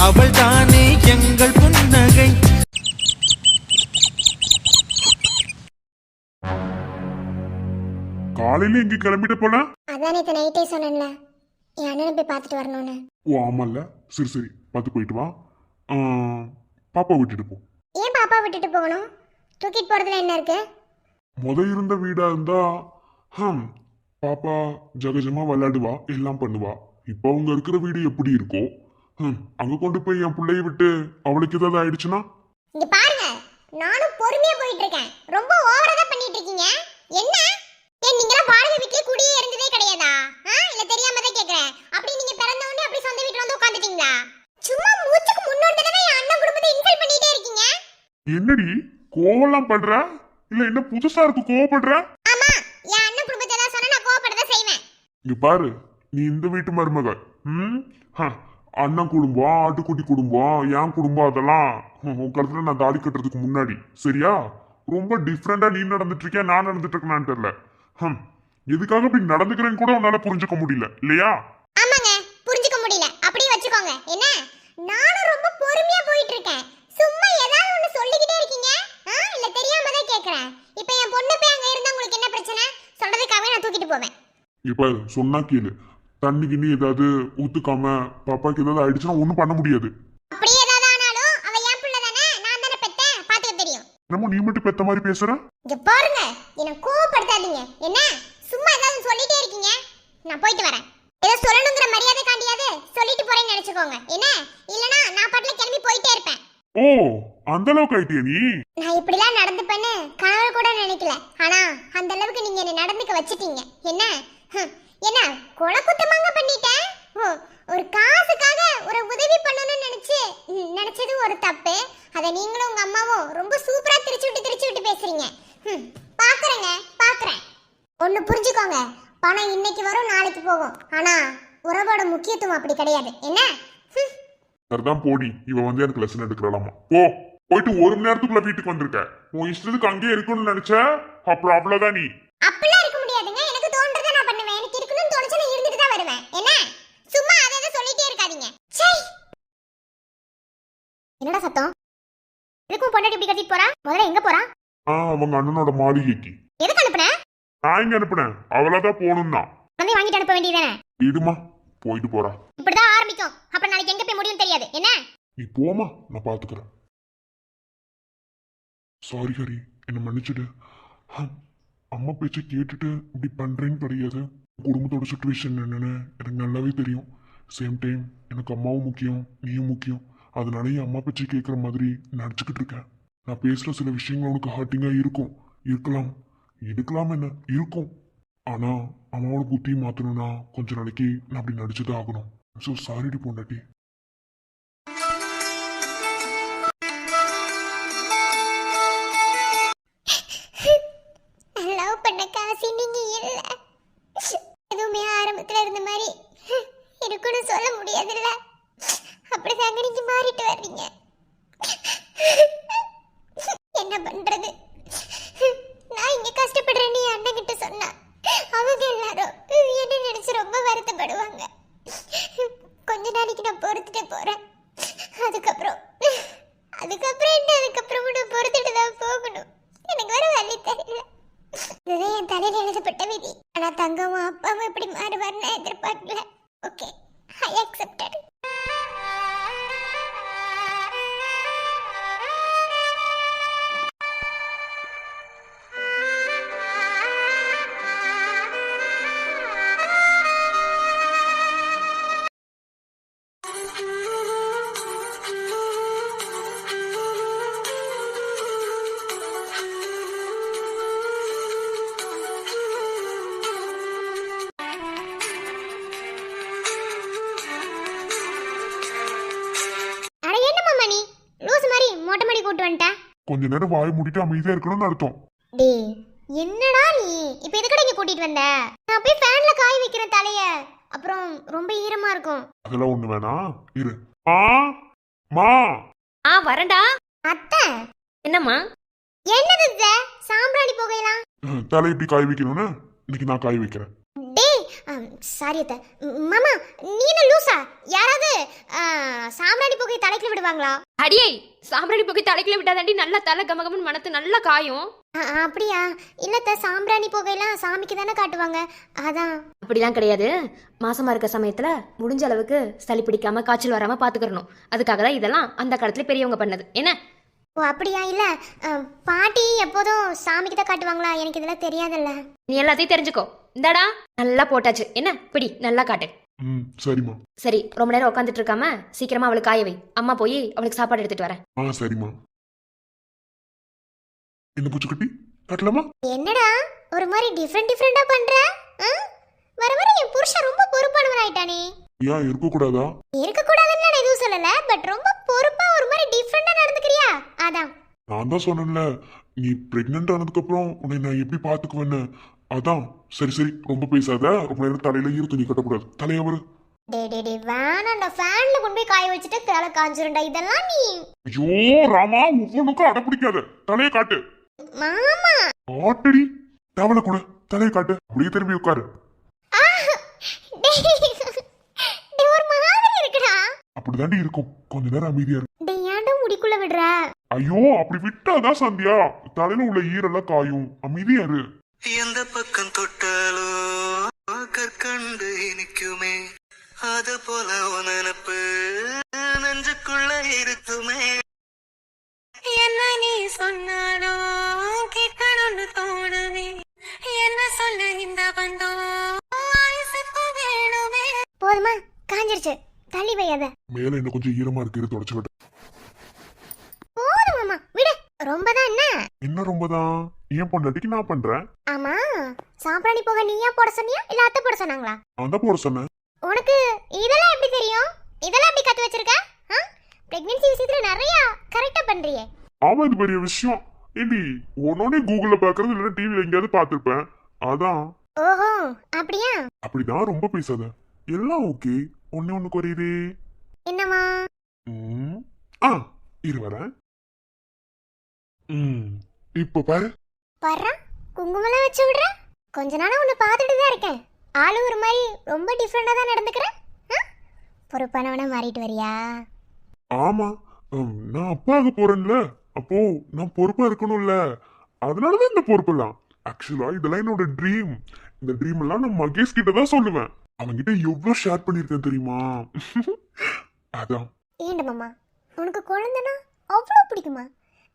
அவள் தானே எங்கள் புன்னகை. காலையில எங்க கிளம்பிட்டு போல? அதான் நேத்து நைட்டே சொன்னேன்ல என் அண்ணனை போய் பார்த்துட்டு வரணும்னு. ஓ ஆமால்ல, சரி சரி பார்த்து போயிட்டு வா. பாப்பா விட்டுட்டு போ. ஏன் பாப்பா விட்டுட்டு போகணும்? தூக்கிட்டு போறதுல என்ன இருக்கு? இருந்த வீடா இருந்தா பாப்பா ஜகஜமா விளையாடுவா, எல்லாம் பண்ணுவா. இப்போ அவங்க இருக்கிற வீடு எப்படி இருக்கோ அங்க கொண்டு போய் என் பிள்ளைய விட்டு அவளுக்கு ஏதாவது ஆயிடுச்சுன்னா? இங்க பாருங்க, நானும் பொறுமையா போயிட்டு இருக்கேன். ரொம்ப ஓவரா தான் பண்ணிட்டு இருக்கீங்க. என்ன நீங்களா வாடகை வீட்லயே குடியே இருந்ததே கிடையாதா? இல்ல தெரியாம தான் கேக்குறேன். அப்படி நீங்க பிறந்த உடனே அப்படி சொந்த வீட்ல வந்து உட்கார்ந்துட்டீங்களா? சும்மா மூச்சுக்கு முன்னொரு தடவை என் அண்ணன் குடும்பத்தை இன்சல்ட் பண்ணிட்டே இருக்கீங்க. என்னடி கோவலாம் பண்ற? இல்ல என்ன புதுசா இருக்கு கோவப்படுற? ஆமா, என் அண்ணன் குடும்பத்தை ஏதாவது சொன்னா நான் கோவப்படத செய்வேன். இங்க பாரு, நீ இந்த வீட்டு மருமக. அண்ணன் குடும்பம், ஆட்டுக்குட்டி குடும்பம், என் குடும்பம் அதெல்லாம் உன் கருத்துல நான் தாடி கட்டுறதுக்கு முன்னாடி சரியா? ரொம்ப டிஃப்ரெண்டா நீ நடந்துட்டு இருக்கியா, நான் நடந்துட்டு இருக்கேன்னு தெரியல. எதுக்காக இப்படி நடந்துக்கிறேன்னு கூட உன்னால புரிஞ்சுக்க முடியல இல்லையா? ஆமாங்க, புரிஞ்சுக்க முடியல. அப்படியே வச்சுக்கோங்க. என்ன நானும் ரொம்ப பொறுமையா போயிட்டு இருக்கேன். சும்மா ஏதாவது ஒன்னு சொல்லிக்கிட்டே இருக்கீங்க. இல்ல தெரியாம தான் கேக்குறேன். இப்போ என் பொண்ணு போய் அங்க இருந்தா உங்களுக்கு என்ன பிரச்சனை? சொல்றதுக்காகவே நான் தூக்கிட்டு போவேன். இப்ப சொன்னா கேளு. தண்ணி கிண்ணி ஏதாவது ஊத்துக்காம பாப்பாக்கு ஏதாவது ஆயிடுச்சுன்னா ஒண்ணும் பண்ண முடியாது. அப்படி ஏதாவது ஆனாலும் அவ என் பிள்ளை தானே, நான் தானே பெத்தேன், பாத்துக்க தெரியும். நம்ம நீ மட்டும் பெத்த மாதிரி பேசுற? இங்க பாருங்க, என்ன கோவப்படுத்தாதீங்க. என்ன சும்மா ஏதாவது சொல்லிட்டே இருக்கீங்க. நான் போயிட்டு வரேன். ஏதோ சொல்லணுங்கிற மரியாதை காண்டியாவது சொல்லிட்டு போறேன்னு நினைச்சுக்கோங்க. என்ன இல்லனா நான் பாட்டுல கிளம்பி போயிட்டே இருப்பேன். ஓ அந்த அளவுக்கு ஆயிட்டியா நீ? நான் இப்படிலாம் நடந்துப்பேன்னு கனவு கூட நினைக்கல. ஆனா அந்த அளவுக்கு நீங்க என்ன நடந்துக்க வச்சிட்டீங்க. என்ன என்ன கொலக்குத்தமாங்க பண்ணிட்டேன். ஒரு காசுக்காக ஒரு உதவி பண்ணணும்னு நினைச்சது ஒரு தப்பு. அதை நீங்களும் உங்க அம்மாவும் ரொம்ப சூப்பரா திருச்சி விட்டு பேசுறீங்க. பாக்குறேன். ஒன்னு புரிஞ்சுக்கோங்க, பணம் இன்னைக்கு வரும் நாளைக்கு போகும். ஆனா உறவோட முக்கியத்துவம் அப்படி கிடையாது. என்ன சரிதான் போடி. இவ வந்து எனக்கு லெசன் எடுக்கலாமா? போயிட்டு ஒரு மணி நேரத்துக்குள்ள வீட்டுக்கு வந்திருக்க. உன் இஷ்டத்துக்கு அங்கேயே இருக்கணும்னு நினைச்ச, அப்புறம் அவ்வளவுதான். நீ அப்படிலாம் இருக்க முடியாதுங்க. எனக்கு தோன்றதை நான் பண்ணுவேன். எனக்கு இருக்கணும்னு தோணுச்சு நான் இருந்துட்டு தான் வருவேன். என்ன சும்மா அதை சொல்லிட்டே இருக்காதீங்க. என்னடா சத்தம்? இதுக்கும் பொண்டாட்டி இப்படி கத்திட்டு போறா? முதல்ல எங்க போறா? அவங்க அண்ணனோட மாளிகைக்கு. எதுக்கு அனுப்புன? நான் எங்க அனுப்புனேன்? அவளதான் போகணும்னா வந்து வாங்கிட்டு அனுப்ப வேண்டியதானே? இடுமா, போயிட்டு போறா. இப்படிதான் ஆரம்பிக்கும். அப்புறம் நாளைக்கு எங்க போய் முடியும் தெரியாது. என்ன நீ போமா, நான் பாத்துக்கிறேன். சாரி ஹரி, என்ன மன்னிச்சுடு. அம்மா பேச்சை கேட்டுட்டு இப்படி பண்றேன்னு கிடையாது. குடும்பத்தோட சுச்சுவேஷன் என்னன்னு எனக்கு நல்லாவே தெரியும். சேம் டைம் எனக்கு அம்மாவும் முக்கியம், நீயும் முக்கியம். அதனால என் அம்மா பேச்சை கேட்குற மாதிரி நடிச்சுக்கிட்டு இருக்கேன். நான் பேசுற சில விஷயங்கள் உனக்கு ஹார்ட்டிங்கா இருக்கலாம், எடுக்கலாம், என்ன இருக்கும். ஆனா அம்மாவோட புத்தியை மாத்தணும்னா கொஞ்ச நாளைக்கு நான் அப்படி நடிச்சுதான் ஆகணும். ஸோ சாரிடி பொண்டாட்டி. லவ் பண்ண காசி நீங்க இல்ல. எதுவுமே ஆரம்பத்துல இருந்த மாதிரி இருக்குன்னு சொல்ல முடியாதுல்ல. அப்படிதாங்க நீங்க மாறிட்டு வர்றீங்க. என்ன பண்றது? நான் இங்க கஷ்டப்படுறேன்னு என் அண்ணன் கிட்ட சொன்னா அவங்க எல்லாரும் என்ன நினைச்சு ரொம்ப வருத்தப்படுவாங்க. கொஞ்ச நாளைக்கு நான் பொறுத்துட்டு போறேன். அதுக்கப்புறம் என்ன? அதுக்கப்புறம் நான் பொறுத்துட்டு தான் போகணும். எனக்கு வேற வழி தெரியல. இதுதான் என் தலையில எழுதப்பட்ட விதி. ஆனா தங்கமும் அப்பாவும் இப்படி மாறுவார்னு எதிர்பார்க்கல. ஓகே, ஐ அக்செப்டட். கொஞ்ச நேரம் வாய் மூடிட்டு அமைதியா இருக்கணும்னு அர்த்தம். டேய் என்னடா நீ இப்போ எதுக்கட இங்க கூட்டிட்டு வந்த? நான் போய் ஃபேன்ல காய வைக்கிறேன் தலைய. அப்புறம் ரொம்ப ஈரமா இருக்கும். அதெல்லாம் ஒண்ணு வேணாம், இரு. மா வரேன்டா. அத்தை என்னம்மா? என்னது இது? சாம்பிராணி புகையலாம் தலை இப்படி காய வைக்கணும்னு இன்னைக்கு நான் காய வைக்கிறேன். டேய் சாரி அத்தை. மாமா நீ என்ன லூசா? யாராவது சாம்பிராணி புகை தலைக்குள்ள விடுவாங்களா? அடியே, சாம்பிராணி போக்கி தலைக்குள்ள விட்டாதாண்டி நல்லா தலை கமகமன்னு மனத்து நல்லா காயும். அப்படியா? இல்லத்த, சாம்பிராணி புகையெல்லாம் சாமிக்கு தானே காட்டுவாங்க, அதான். அப்படிலாம் கிடையாது. மாசமா இருக்க சமயத்துல முடிஞ்ச அளவுக்கு சளி பிடிக்காம காய்ச்சல் வராம பாத்துக்கறணும். அதுக்காக தான் இதெல்லாம் அந்த காலத்துல பெரியவங்க பண்ணது. என்ன? ஓ அப்படியா? இல்ல பாட்டி எப்போதும் சாமிக்கு தான் காட்டுவாங்களா? எனக்கு இதெல்லாம் தெரியாதுல்ல. நீ எல்லாத்தையும் தெரிஞ்சுக்கோ. இந்தாடா நல்லா போட்டாச்சு. என்ன பிடி, நல்லா காட்டு. சரிம்மா. சரி, ரொம்ப நேரம் உட்காந்துட்டு இருக்காம சீக்கிரமா அவளுக்கு காய வை. அம்மா போய் அவளுக்கு சாப்பாடு எடுத்துட்டு வரேன். சரிம்மா. என்ன பூச்சிக்குட்டி, காட்டலாமா? என்னடா ஒரு மாதிரி டிஃபரெண்டா பண்ற? வர வர என் புருஷன் ரொம்ப பொறுப்பானவன் ஆயிட்டானே. ஏன் இருக்கக்கூடாதா? இருக்கக்கூடாதுன்னு நான் எதுவும் சொல்லல, பட் ரொம்ப பொறுப்பா ஒரு மாதிரி டிஃபரெண்டா நடந்துக்கிறியா, அதான். நான் தான் சொன்னேன்ல, நீ பிரெக்னென்ட் ஆனதுக்கு அப்புறம் உன்னை நான் எப்படி பாத்துக்குவேன்னு. அதான். சரி சரி, ரொம்ப பேசாத. ரொம்ப நேரம் தலையில ஈர துணி கட்டக்கூடாது. தலையவரு டே வேணாண்டா, ஃபேன்ல கொண்டு போய் காய வச்சுட்டு தலை காஞ்சிருண்டா. இதெல்லாம் நீ. ஐயோ ராமா, ஒவ்வொன்றுக்கும் அட பிடிக்காத. தலையை காட்டு மாமா. ஆட்டடி, டவலை கூட தலையை காட்டு. அப்படியே திரும்பி உட்காரு. ஒரு மாதிரி இருக்குடா. அப்படிதாண்டி இருக்கும். கொஞ்ச நேரம் அமைதியா இருக்கு. டேய் ஏன்டா முடிக்குள்ள விடுற? ஐயோ, அப்படி விட்டாதான் சந்தியா தலையில உள்ள ஈரெல்லாம் காயும். அமைதியா இரு. எந்த பக்கம் தொட்டாலோ கற்கண்டு இனிக்குமே, அத போல உனப்பு நெஞ்சுக்குள்ள இருக்குமே. என்ன நீ சொன்னாலோ கேட்கணும்னு தோணுமே, என்ன சொல்ல இந்த பந்தம் வேணுமே. போதுமா? காஞ்சிருச்சு, தள்ளி வையாத. மேல என்ன கொஞ்சம் ஈரமா இருக்கு, தொடச்சு விட்டு. போதும் மாமா, விடு. ரொம்பதான் என்ன? என்ன ரொம்பதான்? ஏன் பொண்டாட்டிக்கு நான் பண்றேன். ஆமா, சாம்பிராணி போக நீயா போட சொன்னியா இல்ல அத்தை போட சொன்னாங்களா? நான் தான் போட சொன்னேன். உனக்கு இதெல்லாம் எப்படி தெரியும்? இதெல்லாம் எப்படி கத்து வச்சிருக்க? பிரெக்னன்சி விஷயத்துல நிறைய கரெக்டா பண்றியே. ஆமா, இது பெரிய விஷயம். ஏடி, ஒன்னொன்னே கூகுள்ல பாக்குறது இல்ல டிவில எங்கேயாவது பாத்துருப்பேன், அதான். ஓஹோ அப்படியா? அப்படிதான். ரொம்ப பேசாத. எல்லாம் ஓகே. ஒண்ணு குறையுதே. என்னமா? இரு வரேன். இப்ப பாரு. பாரு, குங்குமலாம் வச்சு விடுற. கொஞ்ச நாளா உன்னை பார்த்துட்டு தான் இருக்கேன். ஆளு ஒரு மாதிரி ரொம்ப டிஃபரெண்டா தான் நடந்துக்கிற. பொறுப்பானவனா மாறிட்டு வரியா? ஆமா, நான் அப்பாவுக்கு போறேன்ல, அப்போ நான் பொறுப்பா இருக்கணும்ல. அதனாலதான் இந்த பொறுப்பெல்லாம். ஆக்சுவலா இதெல்லாம் என்னோட ட்ரீம். இந்த ட்ரீம் எல்லாம் நான் மகேஷ் கிட்ட தான் சொல்லுவேன். அவன்கிட்ட எவ்வளவு ஷேர் பண்ணிருக்கேன் தெரியுமா? அதான். ஏண்ட மாமா, உனக்கு குழந்தைனா அவ்வளவு பிடிக்குமா?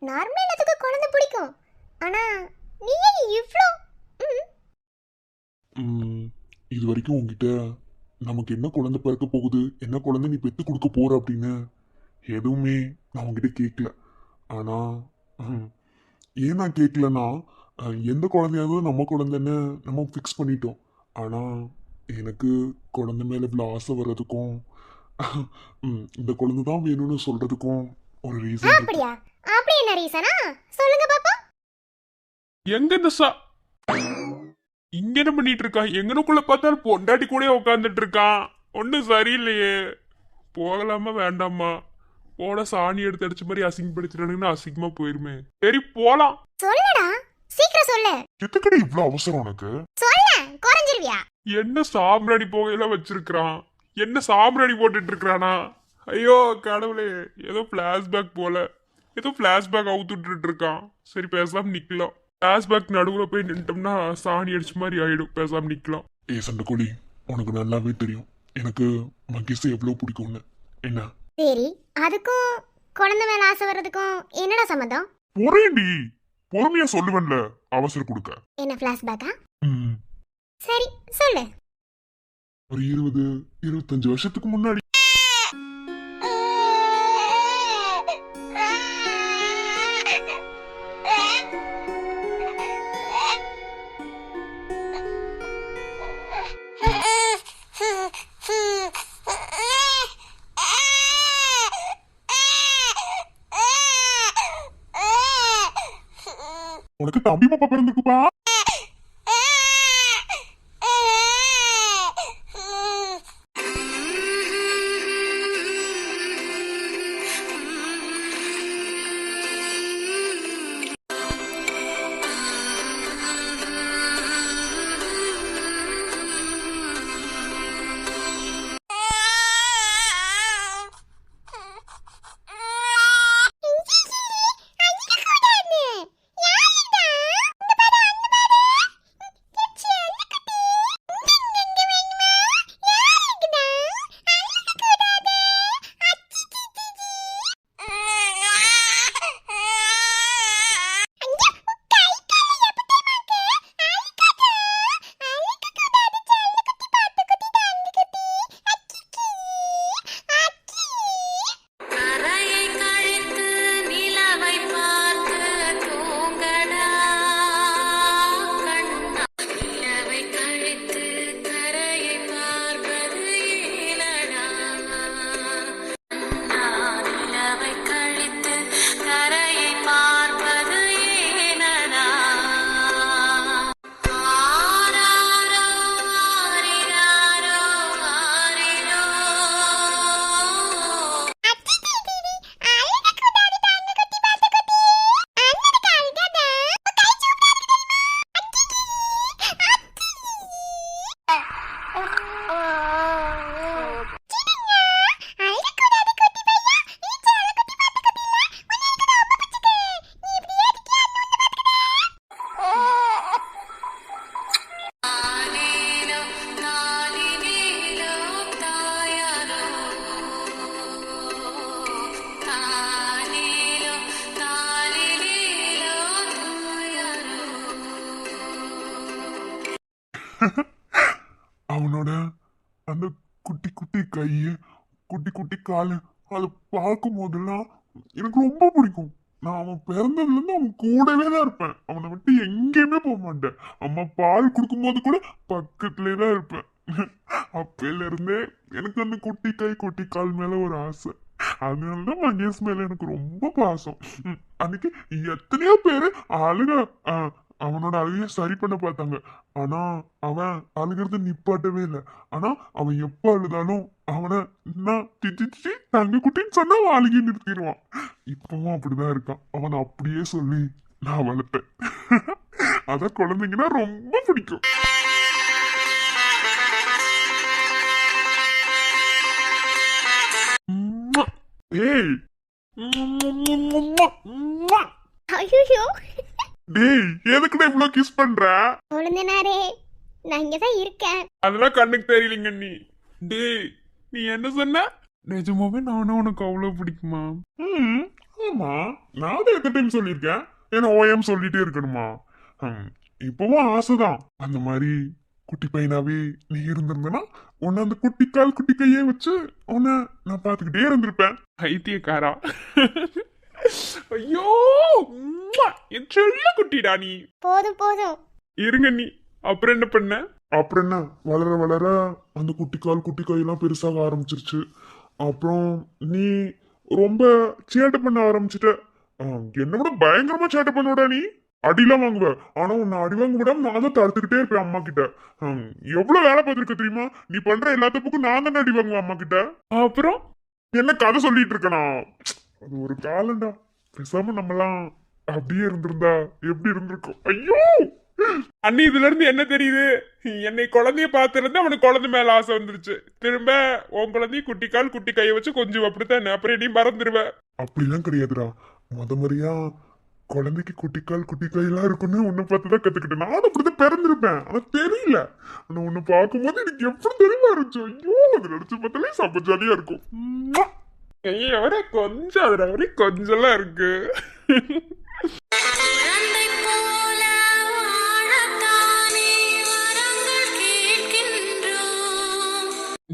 நார்மலா எல்லாத்துக்கும் குழந்தை பிடிக்கும், ஆனா நீ இவ்ளோ. இது வரைக்கும் உங்ககிட்ட நமக்கு என்ன குழந்தை பிறக்க போகுது, என்ன குழந்தை நீ பெத்து கொடுக்க போற அப்படின்னு எதுவுமே நான் உங்ககிட்ட கேட்கல. ஆனா ஏன் நான் கேட்கலன்னா, எந்த குழந்தையாவது நம்ம குழந்தைன்னு நம்ம ஃபிக்ஸ் பண்ணிட்டோம். ஆனா எனக்கு குழந்தை மேல இவ்வளோ ஆசை வர்றதுக்கும் இந்த குழந்தை தான் வேணும்னு சொல்றதுக்கும் ஒரு ரீசன். அப்படியா? அப்படி என்ன ரீசனா சொல்லுங்க பாப்பா. எங்க இந்த இங்க என்ன பண்ணிட்டு இருக்கான்? எங்கனுக்குள்ள பார்த்தாலும் பொண்டாட்டி கூட உட்காந்துட்டு இருக்கான். ஒன்னும் சரியில்லையே. போகலாமா வேண்டாமா? போன சாணி எடுத்து அடிச்ச மாதிரி அசிங்கப்படுத்திட்டானுன்னு அசிங்கமா போயிருமே. சரி போலாம். சொல்லுடா, சீக்கிரம் சொல்லு. எதுக்கடி இவ்வளவு அவசரம் உனக்கு? சொல்ல, குறைஞ்சிருவியா? என்ன சாம்பிராணி புகையெல்லாம் வச்சிருக்கான்? என்ன சாம்பிராணி போட்டுட்டு இருக்கானா? ஐயோ கடவுளே, ஏதோ பிளாஷ்பேக் போல. ஏதோ பிளாஷ்பேக் அவுத்துட்டு இருக்கான். சரி பேசாம நிக்கலாம். பிளாஷ்பேக் நடுவுல போய் நின்ட்டோம்னா சாணி அடிச்ச மாதிரி ஆயிடும். பேசாம நிக்கலாம். ஏ சண்டைக்கோழி, உனக்கு நல்லாவே தெரியும் எனக்கு மகேஷ் எவ்வளவு பிடிக்கும்னு. என்ன? சரி, அதுக்கும் குழந்தை மேல ஆசை வர்றதுக்கும் என்னடா சம்மந்தம்? ஒரேடி பொறுமையா சொல்லுவேன்ல, அவசரம் கொடுக்க. என்ன பிளாஷ்பேக்கா? சரி சொல்லு. ஒரு 20-25 வருஷத்துக்கு முன்னாடி. உனக்கு தம்பி பாப்பா பிறந்திருக்குப்பா. அவனோட அந்த குட்டி குட்டி கைய குட்டி குட்டி காலு அதை பார்க்கும் போதெல்லாம் எனக்கு ரொம்ப பிடிக்கும். நான் அவன் பிறந்ததுல இருந்து அவன் கூடவே தான் இருப்பேன். அவனை விட்டு எங்கேயுமே போக மாட்டேன். அம்மா பால் கொடுக்கும் போது கூட பக்கத்துலயே தான் இருப்பேன். அப்பையில இருந்தே எனக்கு அந்த குட்டி கை குட்டி கால் மேல ஒரு ஆசை. அதனாலதான் மகேஷ் மேல எனக்கு ரொம்ப பாசம். அன்னைக்கு எத்தனையோ பேரு அழுக அவனோட அழுகைய சரி பண்ண பார்த்தாங்க. ஆனா அவன் அழுகிறது நிப்பாட்டவே இல்லை. ஆனா அவன் எப்ப அழுதாலும் அவனை தங்க குட்டின்னு சொன்னா அவன் அழுகி நிறுத்திடுவான். இப்பவும் அப்படிதான் இருக்கான். அவனை அப்படியே சொல்லி நான் வளர்த்தேன். அதான் குழந்தைங்கன்னா ரொம்ப பிடிக்கும். ஏய் ஐயோ டேய் எதுக்குடா இவ்வளவு கிஸ் பண்ற? கொழுந்தனாரே, நான் இங்கதான் இருக்கேன். அதெல்லாம் கண்ணுக்கு தெரியலங்க நீ. டேய் நீ என்ன சொன்ன? நிஜமாவே நானும் உனக்கு அவ்வளவு பிடிக்குமா? ஆமா, நான் அதை எத்தனை டைம் சொல்லியிருக்கேன். ஏன்னா ஓஎம் சொல்லிட்டே இருக்கணுமா? இப்பவும் ஆசைதான். அந்த மாதிரி குட்டி பையனாவே நீ இருந்திருந்தனா உன்னை அந்த குட்டி கால் குட்டி கையே வச்சு உன்னை நான் பாத்துக்கிட்டே இருந்திருப்பேன். ஐத்தியக்காரா. ஐயோ என் செல்ல குட்டிடா நீ. போதும் போதும் இருங்க நீ. அப்புறம் என்ன பண்ண? அப்புறம் என்ன, வளர வளர அந்த குட்டி கால் குட்டி கையெல்லாம் பெருசாக ஆரம்பிச்சிருச்சு. அப்புறம் நீ ரொம்ப சேட்டை பண்ண ஆரம்பிச்சிட்ட. என்ன விட பயங்கரமா சேட்டை பண்ணுவடா நீ. அடிலாம் வாங்குவ. ஆனா உன்னை அடி வாங்க விடாம நான் தான் தடுத்துக்கிட்டே இருப்பேன் அம்மா கிட்ட. எவ்வளவு வேலை பார்த்துருக்க தெரியுமா? நீ பண்ற எல்லாத்துக்கும் நான் தானே அடி வாங்குவேன் அம்மா கிட்ட. அப்புறம் என்ன கதை சொல்லிட்டு இருக்கனா? அது ஒரு காலண்டா. பேசாம நம்மலாம் அப்படியே இருந்திருந்தா எப்படி இருந்திருக்கும்? ஐயோ அண்ணி, இதுல இருந்து என்ன தெரியுது? என்னை குழந்தைய பார்த்திருந்து அவனுக்கு குழந்தை மேல ஆசை வந்துருச்சு. திரும்ப உன் குழந்தைய குட்டி கால் குட்டி கையை வச்சு கொஞ்சம் அப்படித்தான். அப்புறம் நீ மறந்துடுவ. அப்படிலாம் கிடையாதுடா. முறையா குழந்தைக்கு குட்டி கால் குட்டி கையெல்லாம் இருக்குன்னு உன்னை பார்த்துதான் கத்துக்கிட்டேன். நானும் அப்படிதான் பிறந்திருப்பேன். ஆனா தெரியல. ஆனா உன்னை பார்க்கும்போது எனக்கு எப்படி தெரியுமா இருந்துச்சு? ஐயோ அது நினைச்சு பார்த்தாலே சப்ப ஜாலியா இருக்கும். அவரே கொஞ்சம் அதுல அவரே கொஞ்சம்லாம் இருக்கு.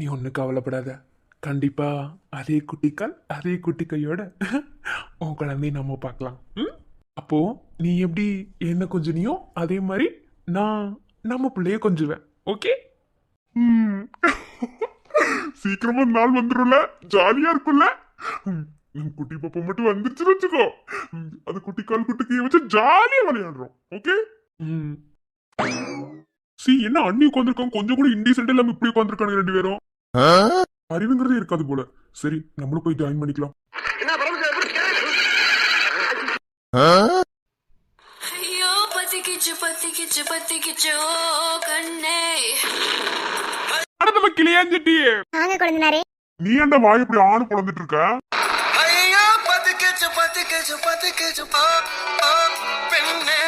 நீ ஒண்ணு கவலைப்படாத. கண்டிப்பா அதே குட்டிக்கால் அதே குட்டி கையோட உன் குழந்தைய நம்ம பார்க்கலாம். அப்போ நீ எப்படி என்ன கொஞ்சனியோ அதே மாதிரி நான் நம்ம பிள்ளைய கொஞ்சுவேன். ஓகே? சீக்கிரமா நாள் வந்துடும்ல, ஜாலியா இருக்கும்ல. குட்டி பாப்பா மட்டும் வந்துருச்சுன்னு வச்சுக்கோ, அது குட்டி கால் குட்டி கையை வச்சு ஜாலியா விளையாடுறோம். ஓகே? என்ன அண்ணி உட்காந்துருக்காங்க, கொஞ்சம் கூட இன்டீசென்ட் இல்லாம இப்படி உட்காந்துருக்காங்க ரெண்டு பேரும். அறிவுங்கிறதே இருக்காது போல. சரி நம்மளும் போய் ஜாயின் பண்ணிக்கலாம். ஐயோ பத்திக்கிச்சு பத்திக்கிச்சு பத்திக்கிச்சோ கண்ணே. நம்ம கிளியாஞ்சிட்டி வாங்க கொழுந்தனாரே. நீ அந்த வாய் இப்படி ஆணு புலந்துட்டு இருக்க? ஐயோ பத்திக்கிச்சு பத்திக்கிச்சு பத்திக்கிச்சு பெண்ணே.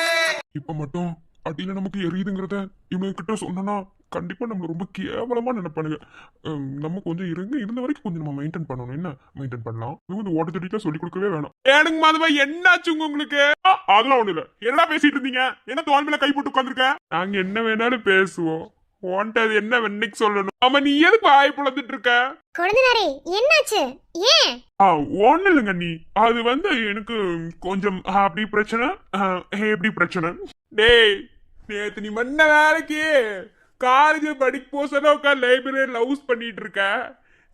இப்ப மட்டும் அடியில நமக்கு எரியுதுங்கிறத இவங்க கிட்ட சொன்னா கண்டிப்பா நம்ம ரொம்ப கேவலமா நினைப்பானுங்க. நம்ம கொஞ்சம் இருந்த வரைக்கும் கொஞ்சம் நம்ம மெயின்டைன் பண்ணணும். என்ன மெயின்டைன் பண்ணலாம்? இந்த ஓட்டத்தடிக்கா சொல்லி கொடுக்கவே வேணாம். எனக்கு மாதவா என்னாச்சு உங்களுக்கு? அதெல்லாம் ஒண்ணு இல்ல. என்ன பேசிட்டு இருந்தீங்க? என்ன தோல் மேல கை போட்டு உட்காந்துருக்க? நாங்க என்ன வேணாலும் பேசுவோம். அது என்ன வெண்ணைக்கு சொல்லணும். ஆமா நீ எதுக்கு வாய் புலந்துட்டு இருக்க? கொழுந்தனாரே என்னாச்சு? ஏன்? ஒண்ணு இல்லைங்க நீ. அது எனக்கு கொஞ்சம் அப்படி பிரச்சனை. எப்படி பிரச்சனை? டேய் நேத்து நீ மன்ன வேலைக்கு காலேஜ் படிக்க போசதான் உட்காந்து லைப்ரரி லவ்ஸ் பண்ணிட்டு இருக்க.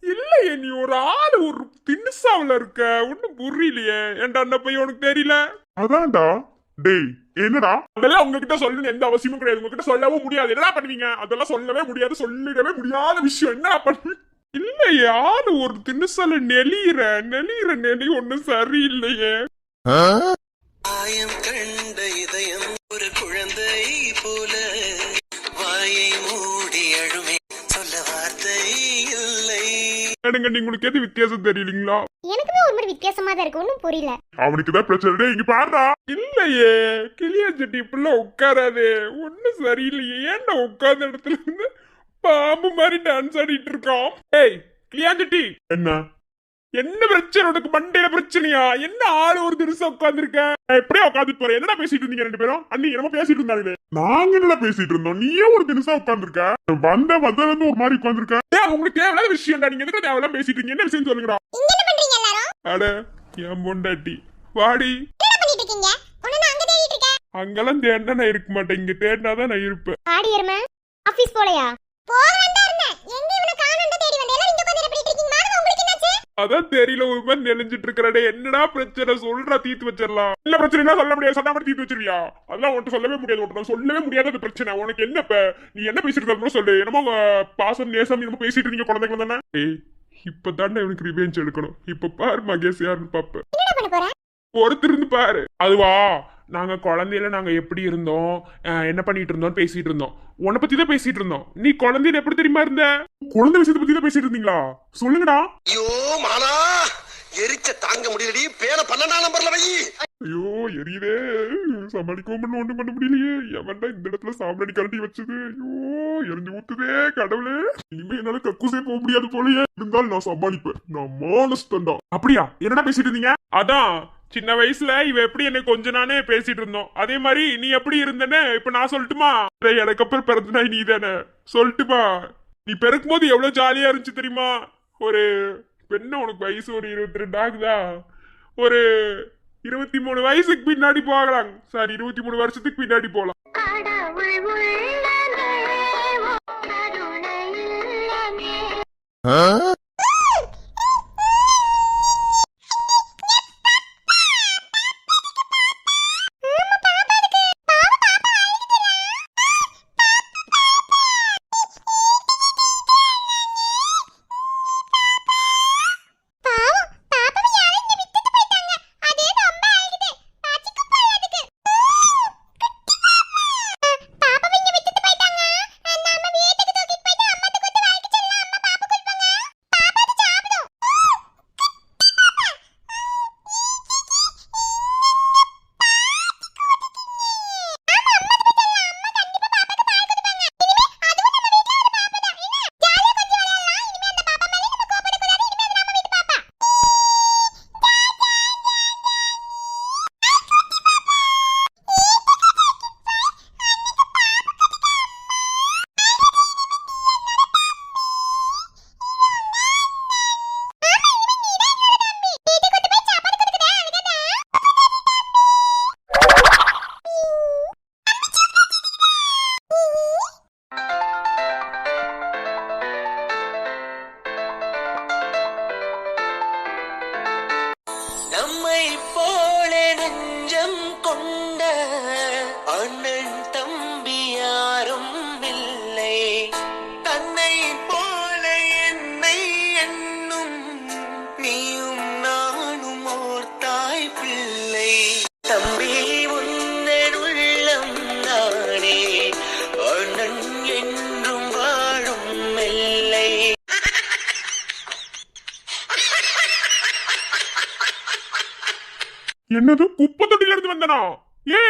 இல்லையே நீ ஒரு ஆள் ஒரு தின்னுசாவில இருக்க. ஒன்னும் புரியலையே. ஏன்டா அந்த பையன் உனக்கு தெரியல? அதான்டா. டேய் என்னடா அதெல்லாம் உங்ககிட்ட சொல்லணும் எந்த அவசியமும் கிடையாது. உங்ககிட்ட சொல்லவும் முடியாது. என்ன பண்ணுவீங்க? அதெல்லாம் சொல்லவே முடியாது, சொல்லிடவே முடியாத விஷயம். என்ன பண்ணு? இல்ல யாரு ஒரு தின்னுசால நெளியிற நெளி ஒன்னும் சரியில்லையே. ஆயம் கண்ட இதயம் ஒரு குழந்தை போல வாயை மூடி அழுமே எனக்கு உங்களுக்கு எது வித்தியாசம் தெரியலீங்களா? எனக்குமே ஒரு மாதிரி வித்தியாசமா தான் இருக்கு, ஒன்றும் புரியல. அவனுக்கு தான் பிரச்சனை. இங்க பாடுறா. இல்லையே கிளியாச்சட்டி இப்பெல்லாம் உட்காராது, ஒன்னும் சரியில்லையே. ஏன்டா உட்கார்ந்த இடத்துல இருந்து பாம்பு மாதிரி டான்ஸ் ஆடிட்டு இருக்கான்? ஏய் கிளியாச்சட்டி, என்ன பிரச்சனை உனக்கு? மண்டையில பிரச்சனையா? என்ன ஆளு ஒரு தினசம் உட்கார்ந்துருக்க? எப்படியா உட்காந்துட்டு போற? என்னடா பேசிட்டு இருந்தீங்க ரெண்டு பேரும்? அண்ணி என்னமோ பேசிட்டு இருந்தாங்களே. நாங்க என்ன பேசிட்டு இருந்தோம்? நீயே ஒரு தினசம் உட்கார்ந்துருக்க. வந்ததுல இருந்து ஒரு மாதிரி உட்கார்ந்துருக்க. உங்களுக்கு தேவையில்லாத விஷயம்டா. நீங்க எதுக்கு தேவையில்லாம பேசிட்டு இருக்கீங்க? என்ன விஷயம் சொல்லுங்கடா. இங்க என்ன பண்றீங்க எல்லாரும்? அட என் பொண்டாட்டி வாடி. என்ன பண்ணிட்டு இருக்கீங்க? உன்னை நான் அங்க தேடிட்டு இருக்கேன். அங்கெல்லாம் தேடினா நான் இருக்க மாட்டேன், இங்க தேடினாதான் நான் இருப்பேன். ஆடி எருமை, ஆபீஸ் போலையா? போறேன்டா இருந்தேன். எங்க இவனை காணோம்னு தேடி வந்தேன். எல்லாரும் இங்க உட்கார்ந்து என்ன பண்ணிட்டு இருக்கீங்க? மாறுங்க, உங்களுக்கு என்னாச்சு? அதான் தெரியல, ஒரு மாதிரி நெளிஞ்சிட்டு இருக்கிறடே. என்னடா பிரச்சனை சொல்றா, தீர்த்து வச்சிடலாம். இல்ல பிரச்சனை சொல்ல முடியாது, சொன்னா மட்டும் தீர்த்து வச்சிருவியா? அதெல்லாம் உன்ட்டு சொல்லவே முடியாது, உன்ட்டு சொல்லவே முடியாத பிரச்சனை. உனக்கு என்ன இப்ப? நீ என்ன பேசிட்டு இருக்க சொல்லு. என்னமோ பாசம் நேசம் என்னமோ பேசிட்டு இருந்தீங்க குழந்தைங்க தானே. ஏய் இப்பதானே இவனுக்கு ரிவெஞ்ச் எடுக்கணும். இப்ப பாரு மகேஷ் யாருன்னு பாப்ப. என்ன பண்ண போற? பொறுத்திருந்து பாரு. அதுவா, நாங்க குழந்தையில நாங்க எப்படி இருந்தோம், என்ன பண்ணிட்டு இருந்தோம் பேசிட்டு இருந்தோம். உன்னை பத்தி தான் பேசிட்டு இருந்தோம். நீ குழந்தையில எப்படி தெரியுமா இருந்த? குழந்தை விஷயத்தை பத்தி தான் பேசிட்டு இருந்தீங்களா? சொல்லுங்கடா. ஐயோ மாலா, எரிச்ச தாங்க முடியலடி. பேன 12ஆம் நம்பர்ல வை. ஐயோ எரியுதே, சமாளிக்கவும் ஒண்ணும் பண்ண முடியலையே. எவன்டா இந்த இடத்துல சாம்பிராணி கரண்டி வச்சது? ஐயோ எரிஞ்சு ஊத்துதே கடவுளே. இனிமே என்னால கக்கூசே போக முடியாது போலயே. இருந்தாலும் நான் சமாளிப்பேன், நான் மானஸ்தண்டா. அப்படியா? என்னடா பேசிட்டு இருந்தீங்க? அதான் சின்ன வயசுல இவ எப்படி என்னை கொஞ்ச நானே பேசிட்டு இருந்தோம், அதே மாதிரி நீ எப்படி இருந்தேன்னு இப்ப நான் சொல்லட்டுமா? எனக்கு அப்புறம் பிறந்தனா நீ தானே, சொல்லட்டுமா? நீ பிறக்கும் போது எவ்வளவு ஜாலியா இருந்துச்சு தெரியுமா? ஒரு பெண்ண உனக்கு வயசு ஒரு 22 ஆகுதா? ஒரு 23 வயசுக்கு பின்னாடி போகலாம். சாரி 23 வருஷத்துக்கு பின்னாடி போகலாம். நம்மை போல நெஞ்சம் கொண்ட அண்ணன் தம்பி யாரும் இல்லை. தன்னை போல என்னை எண்ணும் நீயும் நானும் ஓர் தாய் பிள்ளை. தம்பி உன்னன் உள்ளம் நானே, அண்ணன் என்றும் வாழும் இல்லை. என்னது குப்பை தொட்டில இருந்து வந்தனா? ஏ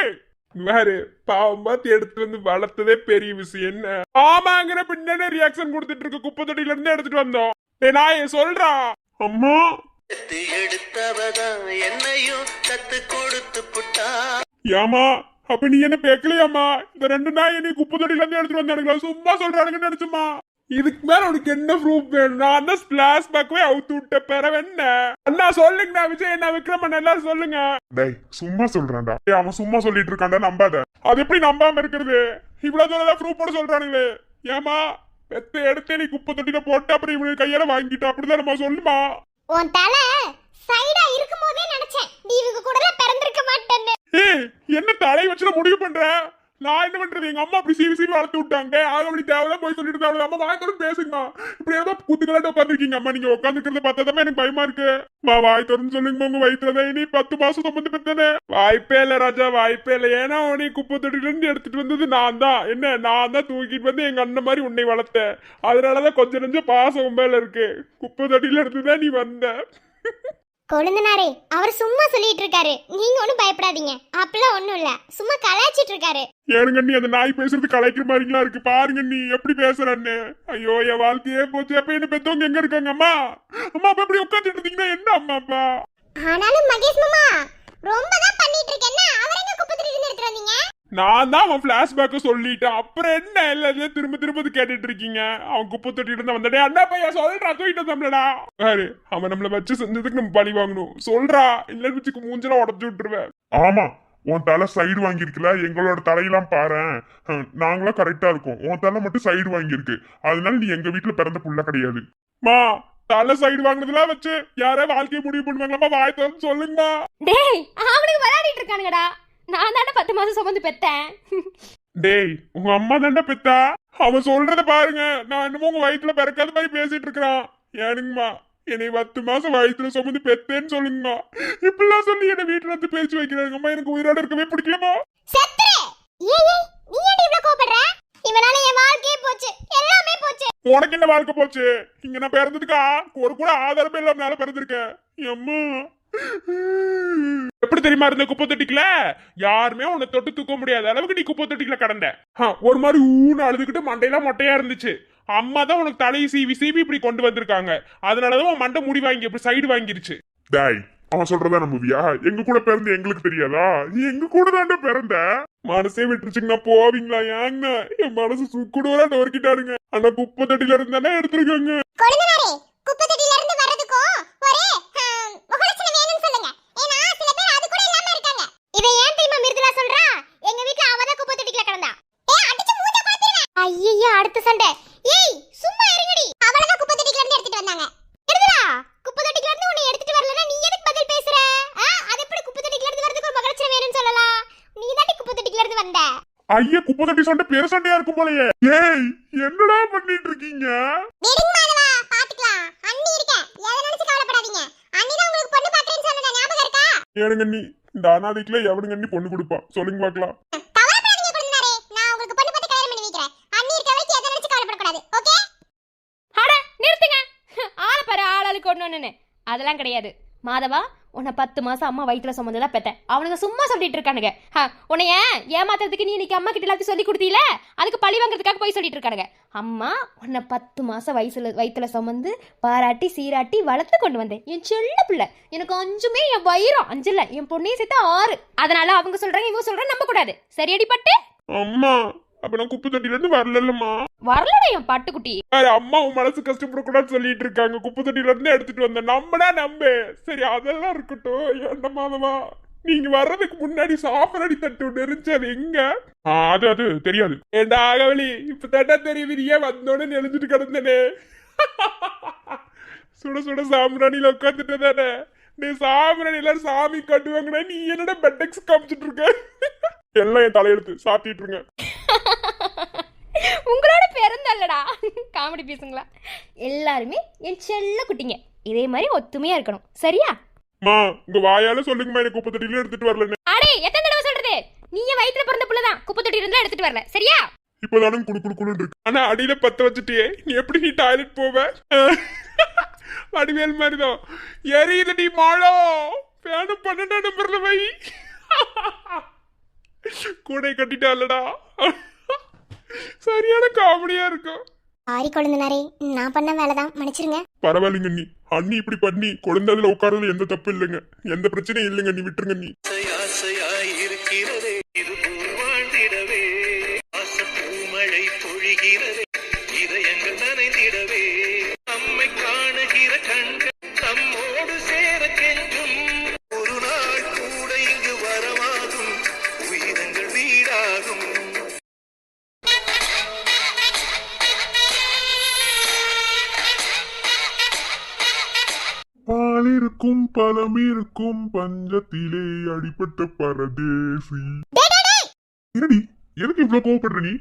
வேறு பாவம் பார்த்து எடுத்து வந்து வளர்த்ததே பெரிய விஷயம். என்ன ஆமாங்கிற பின்னாடி ரியாக்ஷன் கொடுத்துட்டு இருக்க. குப்பை தொட்டில இருந்து எடுத்துட்டு வந்தோம். நான் சொல்றா அம்மா எடுத்தவதான் என்னையும் கத்து கொடுத்து புட்டா. ஏமா அப்ப நீ என்ன பேக்கலையாமா? இந்த 2 நாய் என்னை குப்பை தொட்டில இருந்து எடுத்துட்டு வந்தானுங்களா? சும்மா சொல்றானுங்கன்னு நினைச்சுமா? இதுக்கு மேல உனக்கு என்ன ப்ரூஃப் வேணும்? நான் தான் ஸ்பிளாஷ் பேக்கவே அவுத்து விட்ட பேர என்ன அண்ணா சொல்லுங்கண்ணா. விஜய் என்ன விக்ரமன் எல்லாரும் சொல்லுங்க. டேய் சும்மா சொல்றான்டா. அவன் சும்மா சொல்லிட்டு இருக்கான்டா, நம்பாத. அது எப்படி நம்பாம இருக்கிறது? இவ்வளவு தூரம் ப்ரூஃப் போட சொல்றானுங்களே. ஏமா பெத்த எடுத்து நீ குப்பை தொட்டில போட்டு அப்புறம் இவனுக்கு கையால வாங்கிட்டு அப்படிதான் நம்ம சொல்லுமா? உன் தலை சைடா இருக்கும்போதே நினைச்சேன் நீ இவங்க கூட பிறந்திருக்க மாட்டேன்னு. ஏய் என்ன தலை வச்சுல முடிவு பண்ற? நான் என்ன பண்றது? எங்க அம்மா அப்படி சீவி வளர்த்து விட்டாங்க. அவங்க அப்படி தேவைதான் போய் சொல்லிட்டு இருந்தாங்க. அம்மா வாய்த்தோடு பேசுங்கம்மா. இப்படி ஏதோ குத்துக்கலாட்டு உட்காந்துருக்கீங்க அம்மா. நீங்க உட்காந்துக்கிறத பார்த்தா எனக்கு பயமா இருக்கு. வாய் திறந்து சொல்லுங்க. உங்க வயிற்றுலதான் இனி 10 மாசம் சுமந்து பெற்றனே. வாய்ப்பே இல்ல ராஜா, வாய்ப்பே இல்ல. ஏன்னா உன்னை குப்பை தொட்டில இருந்து எடுத்துட்டு வந்தது நான் தான். என்ன, நான் தான் தூக்கிட்டு வந்து எங்க அண்ணன் மாதிரி உன்னை வளர்த்தேன். அதனாலதான் கொஞ்சம் நெஞ்சம் பாசம் உன் மேல இருக்கு. குப்பை தொட்டில இருந்துதான் நீ வந்த. கொழுந்தனாரே, அவர் சும்மா சொல்லிட்டு இருக்காரு. நீங்க ஒண்ணும் பயப்படாதீங்க. அப்பெல்லாம் ஒண்ணும் இல்ல, சும்மா கலாய்ச்சிட்டு இருக்காரு. ஏனுங்க நீ அந்த நாய் பேசுறது கலைக்கிற மாதிரிங்களா இருக்கு. பாருங்க நீ எப்படி பேசுறன்னு. ஐயோ, என் வாழ்க்கையே போச்சு. அப்ப என்ன பெத்தவங்க எங்க இருக்காங்க? அம்மா அம்மா அப்ப இப்படி உட்காந்துட்டு இருந்தீங்கன்னா என்ன அம்மா அப்பா? ஆனாலும் மகேஷ் மாமா ரொம்ப தான் பண்ணிட்டு இருக்கேன்னா, அவர் எங்க குப்பை தொட்டில இருந்து எடுத்துட்டு வந்தீங்க? நான் தான் அவன் பிளாஷ்பேக்க சொல்லிட்டேன். அப்புறம் என்ன எல்லாத்தையும் திரும்ப கேட்டுட்டு இருக்கீங்க? அவன் குப்பை தொட்டிட்டு இருந்தா வந்தடே அண்ணா பையன் சொல்றா, தூக்கிட்டு நம்மளடா பாரு. அவன் நம்மள வச்சு செஞ்சதுக்கு நம்ம பழி வாங்கணும். சொல்றா, இல்லன்னு வச்சுக்கு மூஞ்செல்லாம் உடச்சு விட்டுருவேன். ஆமா, உன் தலை சைடு வாங்கியிருக்குல. எங்களோட தலையெல்லாம் பாரு, நாங்களும் கரெக்டா இருக்கோம். உன் தலை மட்டும் சைடு வாங்கியிருக்கு. அதனால நீ எங்க வீட்டுல பிறந்த புள்ள கிடையாது. மா, தலை சைடு வாங்கினதுலாம் வச்சு யாரா வாழ்க்கையை முடிவு பண்ணுவாங்களாமா? வாய் திறந்து சொல்லுங்கம்மா. டேய், அவனுக்கு விளையாடிட்டு இருக்கானுங்கடா. நான் தானே 10 மாசம் சுமந்து பெத்தேன். டேய், உங்க அம்மா தாண்டா பெத்தா. அவன் சொல்றத பாருங்க. நான் என்னமோ உங்க வயிற்றுல பிறக்காத மாதிரி பேசிட்டு இருக்கிறான். ஏனுங்கம்மா, என்னை 10 மாசம் வயிற்றுல சுமந்து பெத்தேன்னு சொல்லுங்கம்மா. இப்படிலாம் சொல்லி என்ன வீட்டுல வந்து பேச்சு வைக்கிறாங்கம்மா. எனக்கு உயிரோட இருக்கவே பிடிக்கலமா. செத்துரு. ஏய் நீ ஏன் இவ்ளோ கோபப்படுற? இவனால என் வாழ்க்கையே போச்சு, எல்லாமே போச்சு. உனக்கு என்ன வாழ்க்கை போச்சு? இங்க நான் பிறந்ததுக்கா ஒரு கூட ஆதாரமே இல்லாம பிறந்திருக்கேன். அம்மா எப்படி தெரியுமா இருந்த குப்பை தொட்டிக்கல? யாருமே உன்னை தொட்டு தூக்க முடியாத அளவுக்கு நீ குப்பை தொட்டிக்கல கடந்த. ஒரு மாதிரி ஊன்னு அழுதுகிட்டு மண்டையெல்லாம் மொட்டையா இருந்துச்சு. அம்மா தான் உனக்கு தலையை சீவி இப்படி கொண்டு வந்திருக்காங்க. அதனாலதான் உன் மண்டை முடி வாங்கி இப்படி சைடு வாங்கிருச்சு. டாய், அவன் சொல்றதா நம்புவியா? எங்க கூட பிறந்து எங்களுக்கு தெரியாதா? நீ எங்க கூட தாண்டா பிறந்த. மனசே விட்டுருச்சுங்கண்ணா. போவீங்களா? ஏங்கண்ணா, என் மனசு சுக்குடுவரா நோக்கிட்டாருங்க. ஆனா குப்பை தொட்டில இருந்தானே எடுத்துருக்காங்க. கொழுந்தனாரே, குப்பை தொட்டில இருந்து வரதுக்கும் ஒரே முகலட்சணம் வேணும்னு சொல்லுங்க. ஏன்னா சில பேர் அது கூட இல்லாம இருக்காங்க. இவன் ஏன் தெரியுமா மிருதுலா சொல்றா? எங்க வீட்ல அவதான் குப்பை தொட்டில கிடந்தா. ஏய், அடிச்சு மூஞ்ச பாத்துறேன். ஐயய்யா, அடுத்த சண்டை. ஏய், சும்மா இருங்கடி. அவளதான் குப்பை தொட்டில இருந்து எடுத்துட்டு வந்தாங்க. மிருதுலா, குப்பை தொட்டில இருந்து உன்னை எடுத்துட்டு வரலனா நீ எதுக்கு பதில் பேசுற? அது எப்படி குப்பை தொட்டில இருந்து வரதுக்கு ஒரு முகலட்சணம் வேணும்னு சொல்லலாம்? நீ தான் குப்பை தொட்டில இருந்து வந்த. ஐயா, குப்பை தொட்டி சண்டை பெரு சண்டையா இருக்கும் போலயே. ஏய், என்னடா பண்ணிட்டு இருக்கீங்க? விடுங்க மாதவா, பாத்துக்கலாம். அண்ணி இருக்க, எதை நினைச்சு கவலைப்படாதீங்க. அண்ணி தான் உங்களுக்கு பொண்ணு பாக்குறேன்னு சொன்னது ஞாபகம் இருக்கா? ஏனுங்க நீ இந்த அனாதைக்குல எவனுங்க நீ பொண்ணு கொடுப்பா? சொல்லுங்க பாக்கலாம். கவலைப்படாதீங்க கொழுந்தனாரே, நான் உங்களுக்கு பொண்ணு பார்த்து கல்யாணம் பண்ணி வைக்கிறேன். அண்ணி இருக்க வரைக்கும் எதை நினைச்சு கவலைப்படக்கூடாது. ஓகே? அட நிறுத்துங்க. ஆளை பாரு, ஆளாளுக்கு ஒண்ணு. அதெல்லாம் கிடையாது மாதவா. உன்னை 10 மாசம் அம்மா வயிற்றுல சுமந்துதான் பெத்தேன். அவனுங்க சும்மா சொல்லிட்டு இருக்கானுங்க. உன்னைய ஏமாத்துறதுக்கு நீ இன்னைக்கு அம்மா கிட்ட எல்லாத்தையும் சொல்லி கொடுத்தீல, அதுக்கு பழி வாங்குறதுக்காக போய் சொல்லிட்டு இருக்கானுங்க. அம்மா உன்னை 10 மாசம் வயிற்றுல சுமந்து பாராட்டி சீராட்டி வளர்த்து கொண்டு வந்தேன். என் செல்ல பிள்ளை. எனக்கு 5மே என் வயிறும் 5 இல்ல, என் பொண்ணையும் சேர்த்து 6. அதனால அவங்க சொல்றாங்க இவங்க சொல்றாங்க நம்ப கூடாது. சரியடி பட்டு? அம்மா, அப்ப நான் குப்பை தொட்டில இருந்து வரலல்லம்மா. வரலடா என் பட்டுக்குட்டி. அம்மா உன் மனசு கஷ்டப்படக்கூடாது சொல்லிட்டு இருக்காங்க. குப்பை தொட்டில இருந்து எடுத்துட்டு வந்தேன். நம்படா நம்பு. சரி, அதெல்லாம் இருக்கட்டும். என்ன மாதவா, நீங்க வர்றதுக்கு முன்னாடி சாப்பிடடி தட்டு ஒண்ணு இருந்துச்சு. அது எங்க? அது தெரியாது. ஏண்டா ஆகவலி, இப்ப தட்டா தெரியுது. நீ ஏன் வந்தோன்னு நெளிஞ்சிட்டு கிடந்தனே. சுட சுட சாம்பிராணியில உட்காந்துட்டு தானே. நீ சாம்பிராணியில சாமி கட்டுவாங்கன்னா நீ என்னடா பெட்டெக்ஸ் காமிச்சிட்டு இருக்க? எல்லாம் என் தலையெழுத்து. சாத்திட்டு இருங்க. உங்களோட பிறந்தல்லடா காமெடி பீஸுங்களா. எல்லாருமே என் செல்ல குட்டிங்க. இதே மாதிரி ஒத்துமையா இருக்கணும், சரியா? மா, உங்க வாயால சொல்லுங்கம்மா, எனக்கு குப்பை தொட்டில எடுத்துட்டு வரலன்னு. அடே, எத்தனை தடவை சொல்றது? நீ என் வயித்துல பிறந்த புள்ளதான். குப்பை தொட்டி இருந்தா எடுத்துட்டு வரல, சரியா? இப்பதானும் குடுக்குன்னு இருக்கு. ஆனா அடியில பத்த வச்சுட்டியே, நீ எப்படி நீ டாய்லெட் போவ? வடிவேல் மாதிரிதான். எரியுதடி மாளோ, பேனும் 12ஆம் நம்பர்ல வை. கூடை கட்டிட்டாலடா. சரியான காமெடியா இருக்கும். சாரி கொழுந்தனாரே, நான் பண்ண வேலைதான், மன்னிச்சிருங்க. பரவாயில்லைங்க நீ. அண்ணி இப்படி பண்ணி குழந்தைல உட்கார்றதுல எந்த தப்பு இல்லைங்க. எந்த பிரச்சனையும் இல்லைங்க. நீ விட்டுருங்க நீ. இருக்கிறதே இது வாழ்ந்திடவே மழை பொழிகிறதே இதயங்கள் நனைந்திடவே நம்மை காணுகிற கண்கள் நம்மோடு சேர கெஞ்சும் ஒரு நாள் கூட இங்கு வரமாகும் உயிரங்கள் வீடாகும். பால் இருக்கும் பழம் இருக்கும் பஞ்சத்திலே அடிபட்ட பரதேசி. என்னடி எதுக்கு இவ்வளவு கோவப்படுற நீ?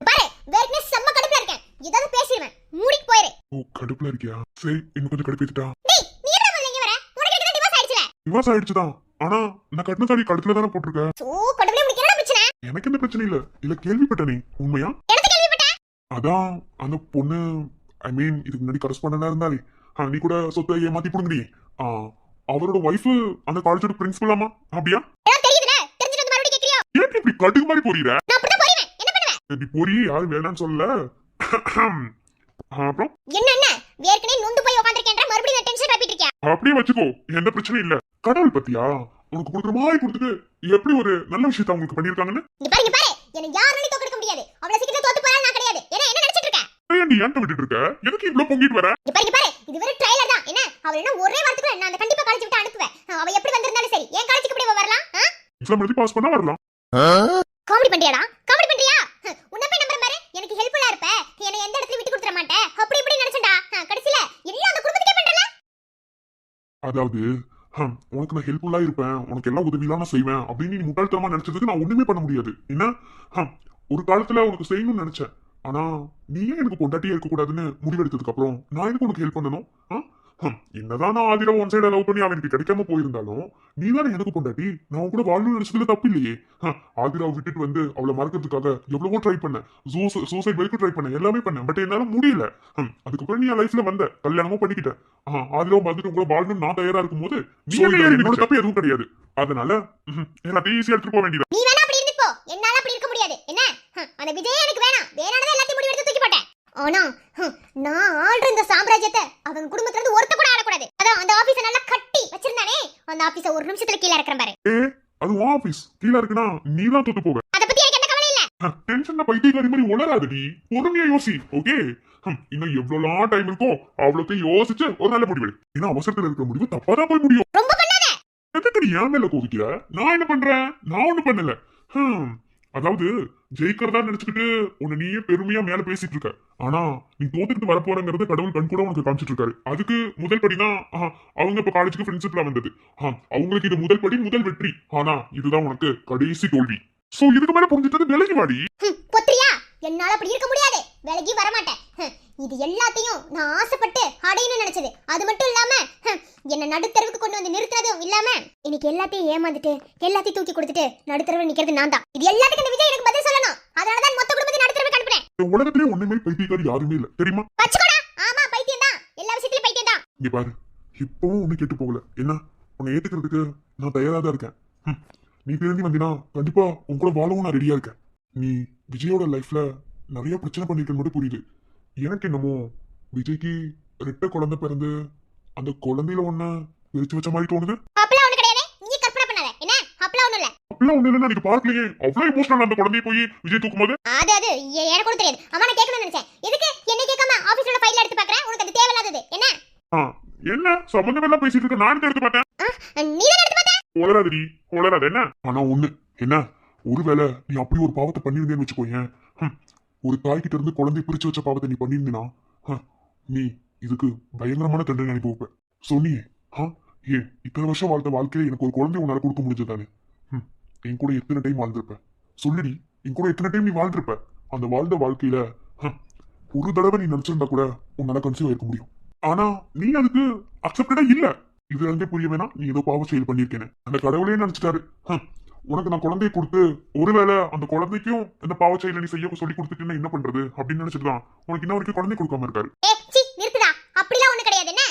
பாரு வேர்க்கனே செம்ம கடுப்புல இருக்கேன். ஏதாவது பேசிடுவேன். மூடிட்டு போயிரு. ஓ கடுப்புல இருக்கியா? சரி இன்னும் கொஞ்சம் கடுப்பேத்திட்டா. டேய் நீ என்ன முதல்ல இங்க வர? உனக்கு தான் டிவோர்ஸ் ஆயிடுச்சுல. டிவோர்ஸ் ஆயிடுச்சுதான். ஆனா நான் கட்டின தாலி கழுத்துல தானே போட்டிருக்கேன். சோ கடவுளே உனக்கு என்ன பிரச்சனை? எனக்கு எந்த பிரச்சனை இல்ல. இல்ல கேள்விப்பட்டனே உண்மையா? எனக்கு கேள்விப்பட்ட. அதான் அந்த பொண்ணு ஐ மீன் இதுக்கு முன்னாடி கரஸ்பாண்டா இருந்தாலே நீ கூட சொத்தை ஏமாத்தி போடுங்கடி. அவரோட ஒய்ஃப் அந்த காலேஜோட பிரின்சிபலாமா? அப்படியா? எல்லாம் தெரியுதுல. தெரிஞ்சிட்டு வந்து மறுபடியும் கேக்குறியோ? ஏன் இப்படி கடுகு மாதிரி போறீர? நான் அப்படிதான் போறேன். என்ன பண்ணுவேன்? இப்படி போறீ யாரும் வேணாம்னு சொல்லல. அப்புறம் என்ன வேர்க்கனே நொந்து போய் உட்கார்ந்திருக்கேன்ற மறுபடியும் டென்ஷன் ஆப்பிட்டு இருக்கியா? அப்படியே வச்சுக்கோ, எந்த பிரச்சனையும் இல்ல. கடவுள் பத்தியா உனக்கு கொடுக்குற மாதிரி கொடுத்துட்டு எப்படி ஒரு நல்ல விஷயத்த உங்களுக்கு பண்ணிருக்காங்கன்னு. இங்க பாரு என்ன யாராலையும் தோக்கடிக்க முடியாது. அவ்வளவு சீக்கிரம் தோத்து போறா நான் கிடையாது. என்ன நினைச்சிட்டு இருக்க? நீ ஏன்ட்ட விட்டுட்டு இருக்க? எதுக்கு இவ்ளோ பொங்கிட்டு வர? இங்க பாரு இது வெறும் ட்ரைலர் தான். என்ன அவ என்ன ஒரே வாரத்துக்குள்ள நான் அந்த கண்டிப்பா காலேஜ் விட்டு அனுப்புவேன். அவ எப்படி வந்திருந்தாலும் சரி என் காலேஜுக்கு எப்படி வரலாம்? எக்ஸாம் எழுதி பாஸ் பண்ணா வரலாம். காமெடி பண்றியாடா? காமெடி பண்றியா? உன்ன போய் நம்பர் பாரு. எனக்கு ஹெல்ப்ஃபுல்லா இருப்ப. என்ன எந்த இடத்துல விட்டு கொடுத்துற மாட்டே. அப்படி இப்படி நினைச்சடா. கடைசில எல்லாம் அந்த குடும்பத்துக்கே பண்றல. அதாவது உனக்கு நான் ஹெல்ப்ஃபுல்லா இருப்பேன், உனக்கு எல்லா உதவியெல்லாம் நான் செய்வேன் அப்படின்னு நீ முட்டாள்தனமா நினைச்சதுக்கு நான் ஒண்ணுமே பண்ண முடியாது. என்ன ஒரு காலத்துல உனக்கு செய்யணும்னு நினைச்சேன். ஆனா நீ ஏன் எனக்கு பொண்டாட்டியே இருக்க கூடாதுன்னு முடிவெடுத்ததுக்கு அப்புறம் நான் எதுக்கு உனக்கு ஹெல்ப் பண்ணணும்? என்னதான் நான் ஆதிரா ஒன் சைட லவ் பண்ணி அவனுக்கு கிடைக்காம போயிருந்தாலும் நீ தானே எனக்கு பொண்டாட்டி. நான் உன் கூட வாழணும்னு நினைச்சதுல தப்பு இல்லையே. ஆதிராவை விட்டுட்டு வந்து அவளை மறக்கிறதுக்காக எவ்வளவோ ட்ரை பண்ணேன். சூசைட் வரைக்கும் ட்ரை பண்ணேன், எல்லாமே பண்ணேன். பட் என்னால முடியல. அதுக்கப்புறம் நீ என் லைஃப்ல வந்த, கல்யாணமும் பண்ணிக்கிட்டேன். ஆதிராவை வந்துட்டு உங்களை வாழணும்னு நான் தயாரா இருக்கும் போது நீ என்னோட தப்பு எதுவும் கிடையாது. அதனால எல்லாத்தையும் ஈஸியா எடுத்துட்டு போக வேண்டியது. நீ வேணா அப்படி இருந்துப்போ. என்னால அப்படி இருக்க முடியாது. என்ன அந்த விஜய் எனக்கு வேணாம். வேணானதா எல்லாத்தையும் முடிவு எடுத்து தூக்கி போட்டேன். ஆனா நான் ஆள்ற இந்த சாம்ராஜ்யத்தை அவங்க குடும்பத்துல இருந்து ஒருத்த கூட ஆளக்கூடாது. அதான் அந்த ஆபீஸை நல்லா கட்டி வச்சிருந்தானே அந்த ஆபீஸை ஒரு நிமிஷத்துல கீழ இறக்குறேன் பாரு. அது உன் ஆபீஸ் கீழ இருக்குன்னா நீ தான் தோத்து போவ. அத பத்தி எனக்கு எந்த கவலை இல்ல. டென்ஷன்ல பைத்தியக்காரி மாதிரி உளராதடி. பொறுமையா யோசி. ஓகே இன்னும் எவ்வளவு டைம் இருக்கோ அவ்வளோத்தையும் யோசிச்சு ஒரு நல்ல முடிவு. ஏன்னா அவசரத்துல இருக்கிற முடிவு தப்பாதான் போய் முடியும். ரொம்ப பண்ணாத. எதுக்கு நீ ஏன் மேல கோவிக்கிற? நான் என்ன பண்றேன்? நான் ஒண்ணும் பண்ணல. அதாவது ஜெயிக்கிறதா நினைச்சுக்கிட்டு உன்னை நீயே பெருமையா மேல பேசிட்டு இருக்க. ஆனா நீ தோத்துக்கிட்டு வரப்போறங்கிறது கடவுள் கண் கூட உனக்கு காமிச்சிட்டு இருக்காரு. அதுக்கு முதல் படிதான் அவங்க இப்ப காலேஜுக்கு ஃப்ரெண்ட்ஷிப்ல வந்தது. அவங்களுக்கு இது முதல் படி, முதல் வெற்றி. ஆனா இதுதான் உனக்கு கடைசி தோல்வி. சோ இதுக்கு மேல புரிஞ்சுட்டது விலகி வாடி. பொத்திரியா என்னால அப்படி இருக்க முடியாது. விலகி வர மாட்டேன். இது எல்லாத்தையும் நான் ஆசைப்பட்டு அடையணும்னு நினைச்சது. அது மட்டும் இல்லாம என்ன நடுத்தரவுக்கு கொண்டு வந்து நிறுத்துறதும் இல்லாம இன்னைக்கு எல்லாத்தையும் ஏமாந்துட்டு எல்லாத்தையும் தூக்கி கொடுத்துட்டு நடுத்தரவு நிக்கிறது நான் தான். இது எல்லாத்துக்கும் இந்த விஜய் எனக்கு பதில் சொல்லணும். அதனாலதான் மொத்த குடும்பத்தை நடுத்தரவுக்கு அனுப்புறேன். இந்த உலகத்திலே ஒண்ணு மாதிரி பைத்தியக்காரி யாருமே இல்ல தெரியுமா? பச்சைக்கோடா. ஆமா பைத்தியம் தான். எல்லா விஷயத்திலும் பைத்தியம் தான். இங்க பாரு இப்பவும் ஒண்ணு கேட்டு போகல. என்ன உன்னை ஏத்துக்கிறதுக்கு நான் தயாரா தான் இருக்கேன். நீ திரும்பி வந்தீங்கன்னா கண்டிப்பா உன் கூட வாழவும் நான் ரெடியா இருக்கேன். நீ விஜயோட லைஃப்ல நிறைய பிரச்சனை பண்ணிருக்கேன்னு மட்டும் புரியுது. எனக்கு என்னமோ விஜய்க்கு ரெட்ட குழந்தை பிறந்து அந்த குழந்தையில ஒண்ண பிரிச்சு வச்ச மாதிரி தோணுது. அப்பலாம் ஒண்ணு கிடையாது. நீ கற்பனை பண்ணாத. என்ன அப்பலாம் ஒண்ணு இல்ல. அப்பலாம் ஒண்ணு இல்ல. நீங்க பார்க்கலையே அவ்வளவு எமோஷனல் அந்த குழந்தையை போய் விஜய் தூக்கும்போது. அது எனக்கு கூட தெரியாது. அம்மா நான் கேட்கணும்னு நினைச்சேன். எதுக்கு என்ன கேட்காம ஆபீஸ்ல ஃபைல் எடுத்து பார்க்கறேன். உனக்கு அது தேவையில்லாதது. என்ன என்ன சம்பந்தம் எல்லாம் பேசிட்டு இருக்க? நான் எடுத்து பார்த்தேன். நீ தான் எடுத்து பார்த்த. உளராதடி உளராத. என்ன ஆனா ஒண்ணு என்ன, ஒருவேளை நீ அப்படி ஒரு பாவத்தை பண்ணிருந்தேன்னு வச்சுக்கோயேன், ஒரு தாய்கிட்ட இருந்து குழந்தைய பிரிச்சு வச்ச பாவத்தை நீ பண்ணிருந்தீனா நீ இதுக்கு பயங்கரமான தண்டனை அனுப்பி சொன்னியே. ஏன் இத்தனை வருஷம் வாழ்ந்த வாழ்க்கையில எனக்கு ஒரு குழந்தை உன்னால கொடுக்க முடிஞ்சதானே? என் கூட எத்தனை டைம் வாழ்ந்திருப்ப சொல்லுடி. என் கூட எத்தனை டைம் நீ வாழ்ந்திருப்ப? அந்த வாழ்ந்த வாழ்க்கையில ஒரு தடவை நீ நினைச்சிருந்தா கூட உன்னால கன்சீவ் ஆயிருக்க முடியும். ஆனா நீ அதுக்கு அக்செப்டடா இல்ல. இதுல இருந்தே புரிய வேணா நீ ஏதோ பாவ செயல் பண்ணிருக்கேன்னு அந்த கடவுளே நினைச்சிட்டாரு. உனக்கு நான் குழந்தைய கொடுத்து ஒருவேளை அந்த குழந்தைக்கும் இந்த பாவ செயலை நீ செய்ய சொல்லி கொடுத்துட்டு என்ன பண்றது அப்படின்னு நினைச்சிட்டுதான் உனக்கு இன்ன வரைக்கும் குழந்தை கொடுக்காம இருக்காரு. நிறுத்துடா. அப்படிலாம் ஒண்ணு கிடையாது. என்ன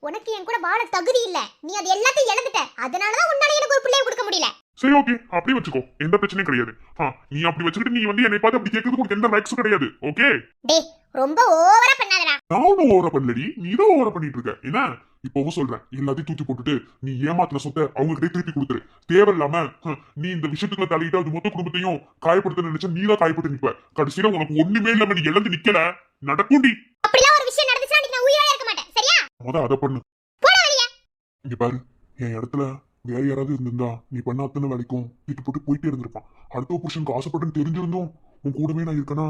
உனக்கு என் கூட வாழ தகுதி இல்ல. நீ அது எல்லாத்தையும் இழந்துட்ட. அதனாலதான் உன்னால எனக்கு ஒரு பிள்ளைய கொடுக்க முடியல. சரி ஓகே அப்படி வச்சுக்கோ, எந்த பிரச்சனையும் கிடையாது. நீ அப்படி வச்சுக்கிட்டு நீ வந்து என்னை பார்த்து அப்படி கேட்கறதுக்கு உனக்கு எந்த ரைட்ஸும் கிடையாது. ஓகே டேய் ரொம்ப ஓவரா பண்ணாதடா. நான் ஒன்னும் ஓவரா பண்ணலடி, நீ தான் ஓவரா பண்ணிட்டு இருக்க. என்ன இப்பவும் சொல்றேன், எல்லாத்தையும் தூக்கி போட்டுட்டு நீ ஏமாத்தின சொத்தை அவங்க கிட்டே திருப்பி கொடுத்துரு. தேவையில்லாம நீ இந்த விஷயத்துக்குள்ள தலையிட்டு அது மொத்த குடும்பத்தையும் காயப்படுத்த நினைச்சா நீ தான் காயப்பட்டு நிற்ப. கடைசியில உனக்கு ஒண்ணுமே இல்லாம நீ இழந்து நிக்கல. நடக்கும்டி. அப்படிலாம் ஒரு விஷயம் நடந்துச்சுனா நான் உயிரோட இருக்க மாட்டேன். சரியா? அத பண்ணு. போடா வெளிய. இங்க பாரு, என் இடத்துல வேற யாராவது இருந்திருந்தா நீ பண்ண அத்தனை வேலைக்கும் வீட்டு போட்டு போயிட்டே இருந்திருப்பான். அடுத்த புருஷனுக்கு ஆசைப்பட்டுன்னு தெரிஞ்சிருந்தும் உன் கூடவே நான் இருக்கனா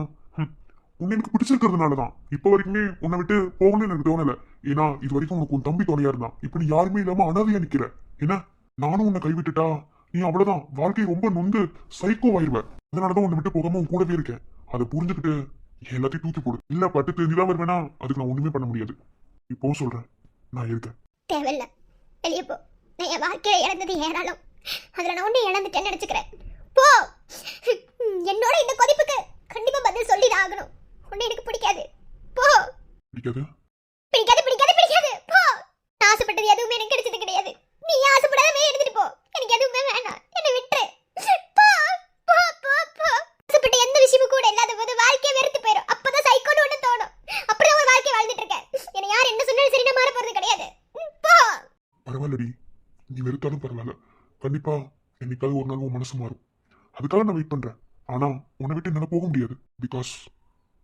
உன்னை எனக்கு பிடிச்சிருக்கிறதுனாலதான் இப்ப வரைக்குமே உன்னை விட்டு போகணும்னு எனக்கு தோணல. ஏன்னா இது வரைக்கும் உனக்கு உன் தம்பி துணையா இருந்தான். இப்ப நீ யாருமே இல்லாம அனாதையா நிக்கிற. என்ன நானும் உன்னை கைவிட்டுட்டா நீ அவ்வளவுதான் வாழ்க்கை ரொம்ப நொந்து சைக்கோ ஆயிருவ. அதனாலதான் உன்னை விட்டு போகாம உன் கூடவே இருக்கேன். அதை புரிஞ்சுக்கிட்டு எல்லாத்தையும் தூக்கி போடு. இல்ல பட்டு தெரிஞ்சுதான் வருவேனா அதுக்கு நான் ஒண்ணுமே பண்ண முடியாது. இப்பவும் சொல்றேன், நான் இருக்கேன். தேவையில்ல, வெளியே போ. நான் என் வாழ்க்கையில இழந்தது ஏராளம், அதுல நான் ஒண்ணு இழந்துட்டேன்னு நினைச்சுக்கிறேன். போ. என்னோட இந்த கொதிப்புக்கு கண்டிப்பா பதில் சொல்லிதான் ஆகணும். ஒண்ணு எனக்கு பிடிக்காது. போ. பிடிக்காது? பிடிக்காது பிடிக்காது பிடிக்காது. போ. நான் ஆசைப்பட்டது எதுவுமே எனக்கு கிடைச்சது கிடையாது. நீ ஆசைப்படாதவே எடுத்துட்டு போ. எனக்கு எதுவுமே வேணாம், என்னை விட்டுரு. போ போ போ போ. ஆசைப்பட்ட எந்த விஷயமும் கூட இல்லாத போது வாழ்க்கையை வெறுத்து போயிடும். அப்பதான் சைக்கோன்னு ஒண்ணு தோணும். அப்படிதான் ஒரு வாழ்க்கை வாழ்ந்துட்டு இருக்கேன். என்னை யார் என்ன சொன்னாலும் சரி, நான் மாற போறது கிடையாது. போ. பரவாயில்லடி, நீ வெறுத்தாலும் பரவாயில்ல. கண்டிப்பா என்னைக்காவது ஒரு நாள் உன் மனசு மாறும். அதுக்காக நான் வெயிட் பண்றேன். ஆனா உன்னை விட்டு என்னால போக முடியாது. Because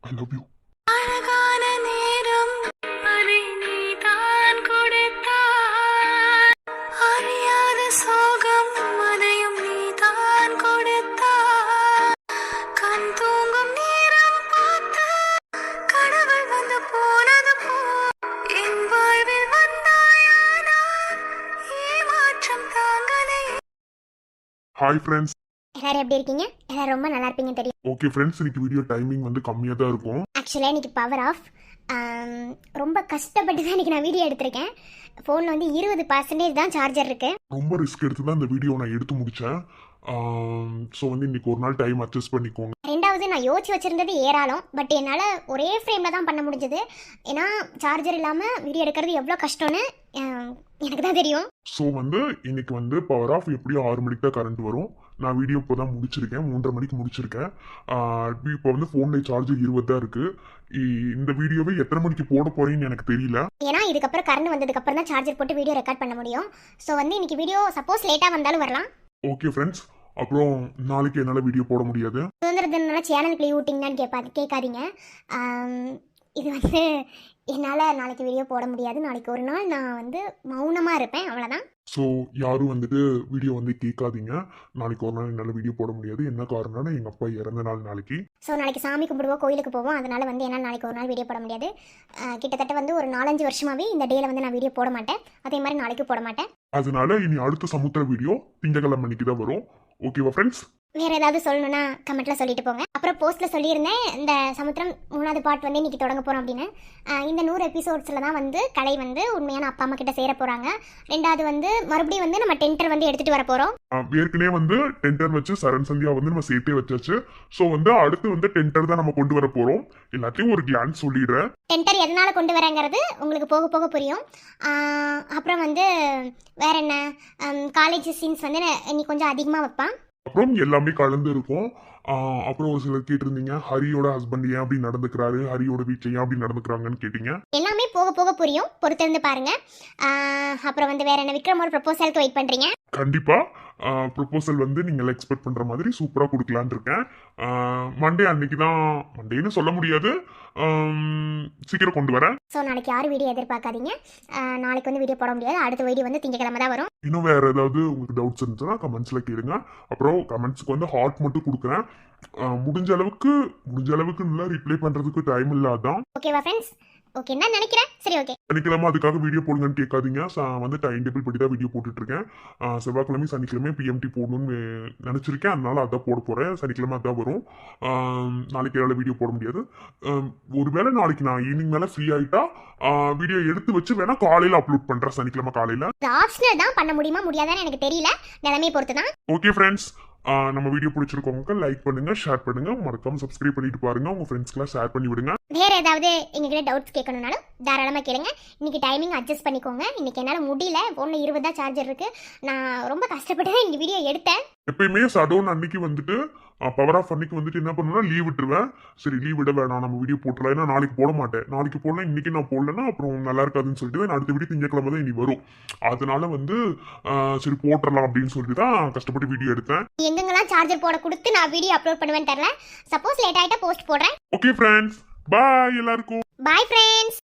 I love you. அழகான நேரம் அதை நீதான் கொடுத்தாய். அறியாத சோகம் அதையும் நீதான் கொடுத்தாய். கண் தூங்கும் நேரம் பார்த்து கடவுள் வந்து போனது போ. என் வாழ்வில் வந்தாயானால் ஏமாற்றம் தாங்களே. Hi friends. எல்லாரும் எப்படி இருக்கீங்க? எல்லாரும் ரொம்ப நல்லா இருப்பீங்க தெரியும். ஓகே ஃப்ரெண்ட்ஸ், இன்னைக்கு வீடியோ டைமிங் வந்து கம்மியாக தான் இருக்கும். ஆக்சுவலாக இன்னைக்கு பவர் ஆஃப். ரொம்ப கஷ்டப்பட்டு தான் இன்னைக்கு நான் வீடியோ எடுத்திருக்கேன். ஃபோனில் வந்து 20% தான் சார்ஜர் இருக்கு. ரொம்ப ரிஸ்க் எடுத்து தான் இந்த வீடியோ நான் எடுத்து முடித்தேன். ஸோ வந்து இன்னைக்கு ஒரு நாள் டைம் அட்ஜஸ்ட் பண்ணிக்கோங்க. ரெண்டாவது, நான் யோசிச்சு வச்சிருந்தது ஏராளம், பட் என்னால் ஒரே ஃப்ரேமில் தான் பண்ண முடிஞ்சது. ஏன்னா சார்ஜர் இல்லாமல் வீடியோ எடுக்கிறது எவ்வளோ கஷ்டம்னு எனக்கு தான் தெரியும். ஸோ வந்து இன்னைக்கு வந்து பவர் ஆஃப் எப்படியும் 6 மணிக்கு தான் கரண்ட் வரும். நான் வீடியோ இப்போ தான் முடிச்சிருக்கேன், 3:30 மணிக்கு முடிச்சிருக்கேன். இப்போ வந்து ஃபோனில் சார்ஜர் 20 தான் இருக்கு. இந்த வீடியோவை எத்தனை மணிக்கு போட போறேன்னு எனக்கு தெரியல. ஏன்னா இதுக்கப்புறம் கரண்ட் வந்ததுக்கப்புறம் தான் சார்ஜர் போட்டு வீடியோ ரெக்கார்ட் பண்ண முடியும். ஸோ வந்து இன்னைக்கு வீடியோ சப்போஸ் லேட்டாக வந்தாலும் வரலாம். ஓகே ஃப்ரெண்ட்ஸ், அப்புறம் நாளைக்கு என்னால் வீடியோ போட முடியாது. சுதந்திர தினம் சேனலுக்கு லீவ் விட்டிங்கன்னு கேட்காதீங்க. இது வந்து என்னால் நாளைக்கு வீடியோ போட முடியாது. நாளைக்கு ஒரு நாள் நான் வந்து மௌனமாக இருப்பேன், அவ்வளோதான். ஸோ யாரும் வந்துட்டு வீடியோ வந்து கேட்காதீங்க. நாளைக்கு ஒரு நாள் என்னால் வீடியோ போட முடியாது. என்ன காரணம்னா எங்கள் அப்பா இறந்த நாள் நாளைக்கு. ஸோ நாளைக்கு சாமி கும்பிடுவோம், கோயிலுக்கு போவோம். அதனால் வந்து என்னால் நாளைக்கு ஒரு நாள் வீடியோ போட முடியாது. கிட்டத்தட்ட வந்து ஒரு 4-5 வருஷமாகவே இந்த டேயில் வந்து நான் வீடியோ போட மாட்டேன். அதே மாதிரி நாளைக்கு போட மாட்டேன். அதனால இனி அடுத்த சமுத்திர வீடியோ திங்கக்கிழமை மணிக்கு தான் வரும். ஓகேவா ஃப்ரெண்ட்ஸ்? வேறு ஏதாவது சொல்லணும்னா கமெண்ட்டில் சொல்லிட்டு போங்க. அப்புறம் போஸ்ட்டில் சொல்லியிருந்தேன், இந்த சமுத்திரம் 3வது பார்ட் வந்து இன்றைக்கி தொடங்க போகிறோம் அப்படின்னு. இந்த 100 எபிசோட்ஸில் தான் வந்து கலை வந்து உண்மையான அப்பா அம்மா கிட்ட சேர போகிறாங்க. 2வது வந்து மறுபடியும் வந்து நம்ம டென்டர் வந்து எடுத்துகிட்டு வர போகிறோம். ஏற்கனவே வந்து டென்டர் வச்சு சரண் சந்தியா வந்து நம்ம சேர்த்தே வச்சாச்சு. ஸோ வந்து அடுத்து வந்து டென்டர் தான் நம்ம கொண்டு வர போகிறோம். எல்லாத்தையும் ஒரு கிளான்ஸ் சொல்லிடுறேன். டென்டர் எதனால் கொண்டு வரேங்கிறது உங்களுக்கு போக போக புரியும். அப்புறம் வந்து வேற என்ன, காலேஜ் சீன்ஸ் வந்து இன்னைக்கு கொஞ்சம் அதிகமாக வைப்பான். அப்புறம் எல்லாமே கலந்து இருக்கும். அப்புறம் ஒரு சிலர் கேட்டிருந்தீங்க, ஹரியோட ஹஸ்பண்ட் ஏன் அப்படி நடந்துக்கிறாரு, ஹரியோட வீட்டில் ஏன் அப்படி நடந்துக்கிறாங்கன்னு கேட்டீங்க. எல்லாமே போக போக புரியும், பொறுத்திருந்து பாருங்க. அப்புறம் வந்து வேற என்ன, விக்ரம் ஒரு ப்ரொபோசலுக்கு வெயிட் பண்றீங்க. கண்டிப்பா ப்ரொபோசல் வந்து நீங்கள் எக்ஸ்பெக்ட் பண்ணுற மாதிரி சூப்பராக கொடுக்கலான் இருக்கேன். மண்டே அன்னைக்கு தான், மண்டேன்னு சொல்ல முடியாது, சீக்கிரம் கொண்டு வரேன். ஸோ நாளைக்கு யாரும் வீடியோ எதிர்பார்க்காதீங்க. நாளைக்கு வந்து வீடியோ போட முடியாது. அடுத்த வீடியோ வந்து திங்கக்கிழமை தான் வரும். இன்னும் வேற ஏதாவது உங்களுக்கு டவுட்ஸ் இருந்துச்சுன்னா கமெண்ட்ஸில் கேளுங்க. அப்புறம் கமெண்ட்ஸுக்கு வந்து ஹார்ட் மட்டும் கொடுக்குறேன். முடிஞ்ச அளவுக்கு நல்லா ரிப்ளை பண்ணுறதுக்கு டைம் இல்லாதான். ஓகேவா ஃப்ரெண்ட்ஸ்? ஓகே நான் நினைக்கிறேன். சரி, ஓகே. சனிக்கிழமை அதுக்காக வீடியோ போடுங்கன்னு கேட்காதீங்க. வந்து டைம் டேபிள் படி தான் வீடியோ போட்டுட்டு இருக்கேன். செவ்வாய்க்கிழமை சனிக்கிழமை பிஎம்டி போடணும்னு நினச்சிருக்கேன். அதனால அதான் போட போகிறேன். சனிக்கிழமை அதான் வரும். நாளைக்கு என்னால் வீடியோ போட முடியாது. ஒருவேளை நாளைக்கு நான் ஈவினிங் மேலே ஃப்ரீ ஆகிட்டா வீடியோ எடுத்து வச்சு வேணா காலையில் அப்லோட் பண்ணுறேன். சனிக்கிழமை காலையில். ஆப்ஷனல் தான், பண்ண முடியுமா முடியாதான்னு எனக்கு தெரியல, நிலைமையை பொறுத்து தான். ஓகே ஃப்ரெண்ட்ஸ், நம்ம வீடியோ பிடிச்சிருக்கவங்க லைக் பண்ணுங்க, ஷேர் பண்ணுங்க, மறக்காம சப்ஸ்கிரைப் பண்ணிட்டு பாருங்க. உங்க ஃப்ரெண்ட்ஸ்க்குலாம் ஷேர் பண்ணி விடுங்க. வேற ஏதாவது எங்ககிட்ட டவுட்ஸ் கேட்கணும்னாலும் தாராளமாக கேளுங்க. இன்னைக்கு டைமிங் அட்ஜஸ்ட் பண்ணிக்கோங்க. இன்னைக்கு என்னால் முடியல, ஃபோனில் 20 தான் சார்ஜர் இருக்கு. நான் ரொம்ப கஷ்டப்பட்டு தான் இந்த வீடியோ எடுத்தேன். எப்பயுமே சடவுன் அன்னைக்கு வந்துட்டு பவர் ஆஃப் அன்னைக்கு வந்துட்டு என்ன பண்ணுவேன்னா லீவ் விட்டுருவேன். சரி லீவ் விட வேணாம், நம்ம வீடியோ போட்டுலாம். ஏன்னா நாளைக்கு போட மாட்டேன். நாளைக்கு போடலாம், இன்னைக்கு நான் போடலன்னா அப்புறம் நல்லா இருக்காதுன்னு சொல்லிட்டு தான் அடுத்த வீடியோ திங்கக்கிழமை தான் இனி வரும். அதனால வந்து சரி போட்டுடலாம் அப்படின்னு சொல்லிட்டு தான் கஷ்டப்பட்டு வீடியோ எடுத்தேன். எங்கெங்கெல்லாம் சார்ஜர் போட கொடுத்து நான் வீடியோ அப்லோட் பண்ணுவேன்னு தெரியல. சப்போஸ் லேட் ஆகிட்டா போஸ்ட் போடுறேன். ஓகே ஃப்ரெண்ட்ஸ், பாய் எல்லாருக்கும். Bye friends.